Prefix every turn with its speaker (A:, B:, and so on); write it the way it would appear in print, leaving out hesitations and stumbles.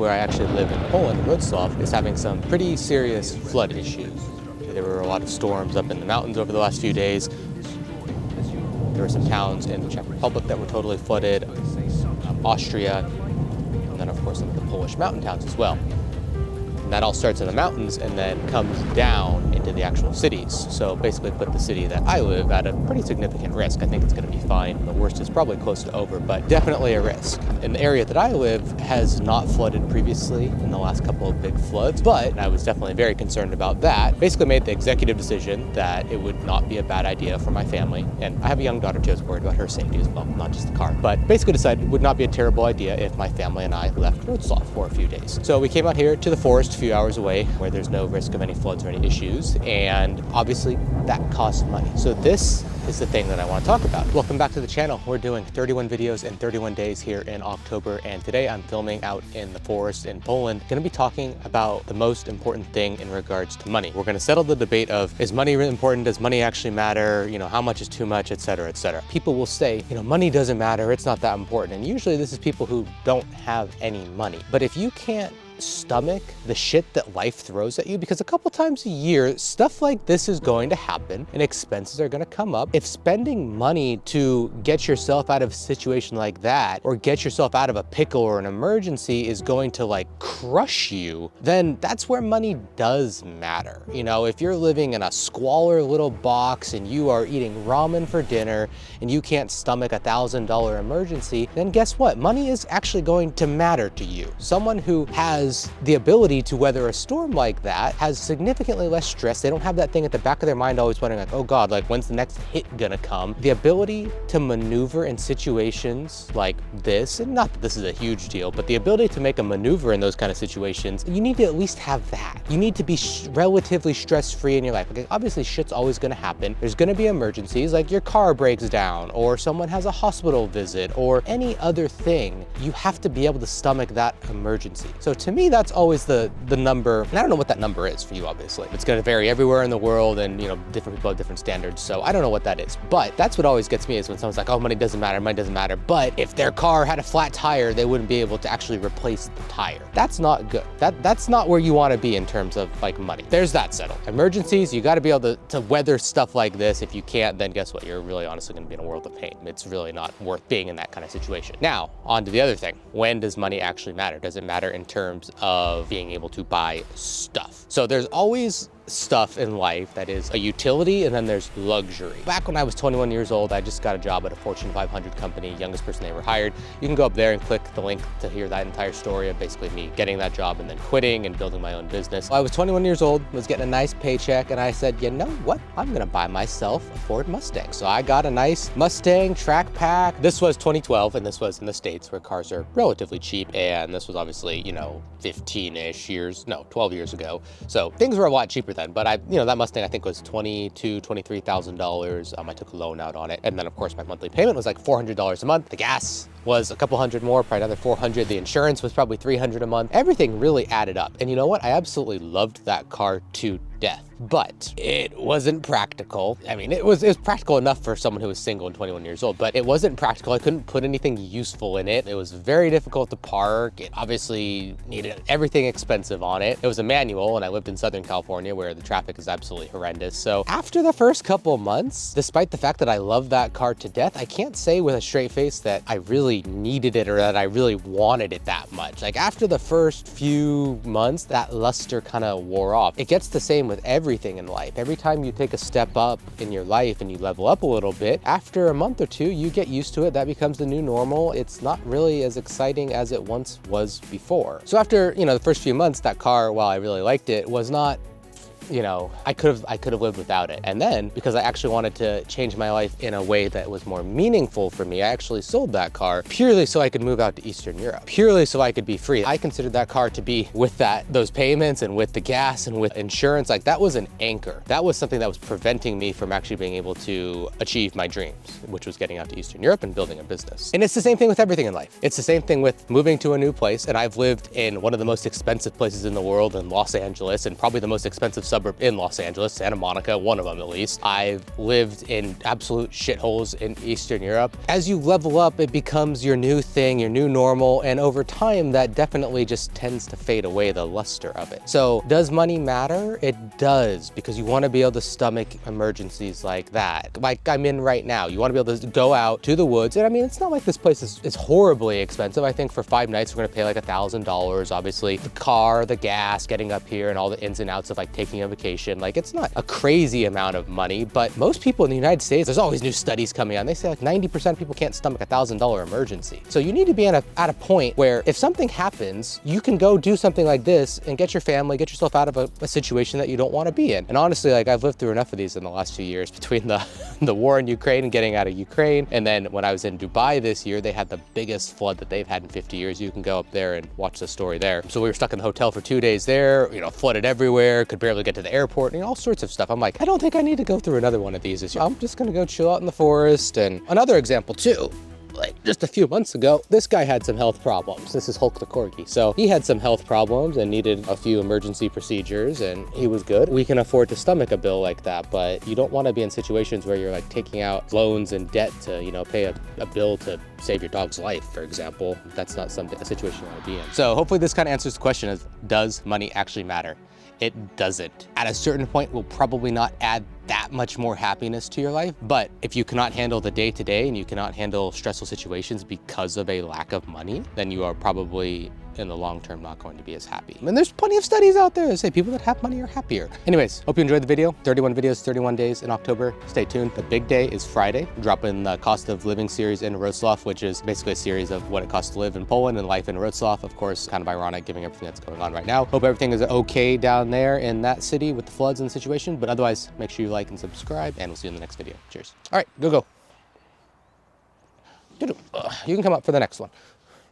A: where I actually live in Poland, Wrocław, is having some pretty serious flood issues. There were a lot of storms up in the mountains over the last few days. There were some towns in the Czech Republic that were totally flooded, Austria, and then of course some of the Polish mountain towns as well. And that all starts in the mountains and then comes down into the actual cities. So basically put the city that I live at a pretty significant risk. I think it's going to be fine. The worst is probably close to over, but definitely a risk. And the area that I live has not flooded previously in the last couple of big floods, but I was definitely very concerned about that. Basically made the executive decision that it would not be a bad idea for my family. And I have a young daughter too, I was worried about her safety as well, not just the car. But basically decided it would not be a terrible idea if my family and I left Wrocław for a few days. So we came out here to the forest, few hours away where there's no risk of any floods or any issues, and obviously that costs money. So this is the thing that I want to talk about. Welcome back to the channel. We're doing 31 videos in 31 days here in October, and today I'm filming out in the forest in Poland. Going to be talking about the most important thing in regards to money. We're going to settle the debate of, is money really important? Does money actually matter? You know, how much is too much, etc., etc. People will say, you know, money doesn't matter, it's not that important. And usually this is people who don't have any money. But if you can't stomach the shit that life throws at you, because a couple times a year stuff like this is going to happen and expenses are going to come up. If spending money to get yourself out of a situation like that, or get yourself out of a pickle or an emergency, is going to like crush you, then that's where money does matter. You know, if you're living in a squalor little box and you are eating ramen for dinner and you can't stomach $1,000 emergency, then guess what? Money is actually going to matter to you. Someone who has the ability to weather a storm like that has significantly less stress. They don't have that thing at the back of their mind always wondering like, oh God, like when's the next hit gonna come? The ability to maneuver in situations like this, and not that this is a huge deal, but the ability to make a maneuver in those kind of situations, you need to at least have that. You need to be relatively stress-free in your life. Okay, obviously shit's always gonna happen. There's gonna be emergencies, like your car breaks down, or someone has a hospital visit, or any other thing. You have to be able to stomach that emergency. So to me, that's always the number, and I don't know what that number is for you, obviously. It's gonna vary everywhere in the world, and you know, different people have different standards, so I don't know what that is. But that's what always gets me, is when someone's like, oh, money doesn't matter, but if their car had a flat tire, they wouldn't be able to actually replace the tire. That's not good. That's not where you wanna be in terms of like money. There's that settled. Emergencies, you gotta be able to weather stuff like this. If you can't, then guess what? You're really honestly gonna be in a world of pain. It's really not worth being in that kind of situation. Now, on to the other thing. When does money actually matter? Does it matter in terms of being able to buy stuff? So there's always stuff in life that is a utility, and then there's luxury. Back when I was 21 years old, I just got a job at a Fortune 500 company, youngest person they ever hired. You can go up there and click the link to hear that entire story of basically me getting that job and then quitting and building my own business. I was 21 years old, was getting a nice paycheck, and I said, you know what? I'm gonna buy myself a Ford Mustang. So I got a nice Mustang track pack. This was 2012, and this was in the States where cars are relatively cheap, and this was obviously, you know, 12 years ago. So things were a lot cheaper then, but that Mustang I think was $23,000. I took a loan out on it, and then of course my monthly payment was like $400 a month. The gas was a couple hundred more, probably another 400. The insurance was probably 300 a month. Everything really added up, and you know what? I absolutely loved that car to death, but it wasn't practical. I mean, it was practical enough for someone who was single and 21 years old, but it wasn't practical. I couldn't put anything useful in it. It was very difficult to park. It obviously needed everything expensive on it. It was a manual, and I lived in Southern California where the traffic is absolutely horrendous. So after the first couple months, despite the fact that I loved that car to death, I can't say with a straight face that I really needed it or that I really wanted it that much. Like after the first few months, that luster kind of wore off. It gets the same with everything in life. Every time you take a step up in your life and you level up a little bit, after a month or two, you get used to it. That becomes the new normal. It's not really as exciting as it once was before. So after, the first few months, that car, while I really liked it, was not, I could have lived without it. And then, because I actually wanted to change my life in a way that was more meaningful for me, I actually sold that car purely so I could move out to Eastern Europe, purely so I could be free. I considered that car to be, with those payments and with the gas and with insurance, like that was an anchor. That was something that was preventing me from actually being able to achieve my dreams, which was getting out to Eastern Europe and building a business. And it's the same thing with everything in life. It's the same thing with moving to a new place. And I've lived in one of the most expensive places in the world, in Los Angeles, and probably the most expensive suburb suburb in Los Angeles, Santa Monica, one of them at least. I've lived in absolute shitholes in Eastern Europe. As you level up, it becomes your new thing, your new normal, and over time, that definitely just tends to fade away the luster of it. So does money matter? It does, because you want to be able to stomach emergencies like that. Like I'm in right now. You want to be able to go out to the woods, and I mean, it's not like this place is horribly expensive. I think for 5 nights, we're gonna pay like $1,000. Obviously, the car, the gas, getting up here, and all the ins and outs of like taking a vacation. Like it's not a crazy amount of money, but most people in the United States, there's always new studies coming out. They say like 90% of people can't stomach $1,000 emergency. So you need to be at a point where if something happens, you can go do something like this and get your family, get yourself out of a situation that you don't want to be in. And honestly, like I've lived through enough of these in the last few years, between the war in Ukraine and getting out of Ukraine. And then when I was in Dubai this year, they had the biggest flood that they've had in 50 years. You can go up there and watch the story there. So we were stuck in the hotel for 2 days there, you know, flooded everywhere, could barely get to the airport, and all sorts of stuff. I'm like, I don't think I need to go through another one of these this year. I'm just gonna go chill out in the forest. And another example too, like just a few months ago, this guy had some health problems. This is Hulk the Corgi. So he had some health problems and needed a few emergency procedures, and he was good. We can afford to stomach a bill like that, but you don't want to be in situations where you're like taking out loans and debt to, you know, pay a bill to save your dog's life, for example. That's not a situation you want to be in. So hopefully this kind of answers the question of, does money actually matter? It doesn't. At a certain point, will probably not add that much more happiness to your life. But if you cannot handle the day-to-day and you cannot handle stressful situations because of a lack of money, then you are probably in the long term not going to be as happy. And there's plenty of studies out there that say people that have money are happier. Anyways, hope you enjoyed the video. 31 videos, 31 days in October. Stay tuned. The big day is Friday. We're dropping the cost of living series in Wrocław, which is basically a series of what it costs to live in Poland and life in Wrocław. Of course, kind of ironic given everything that's going on right now. Hope everything is okay down there in that city with the floods and the situation. But otherwise, make sure you like and subscribe, and we'll see you in the next video. Cheers. All right, go. You can come up for the next one.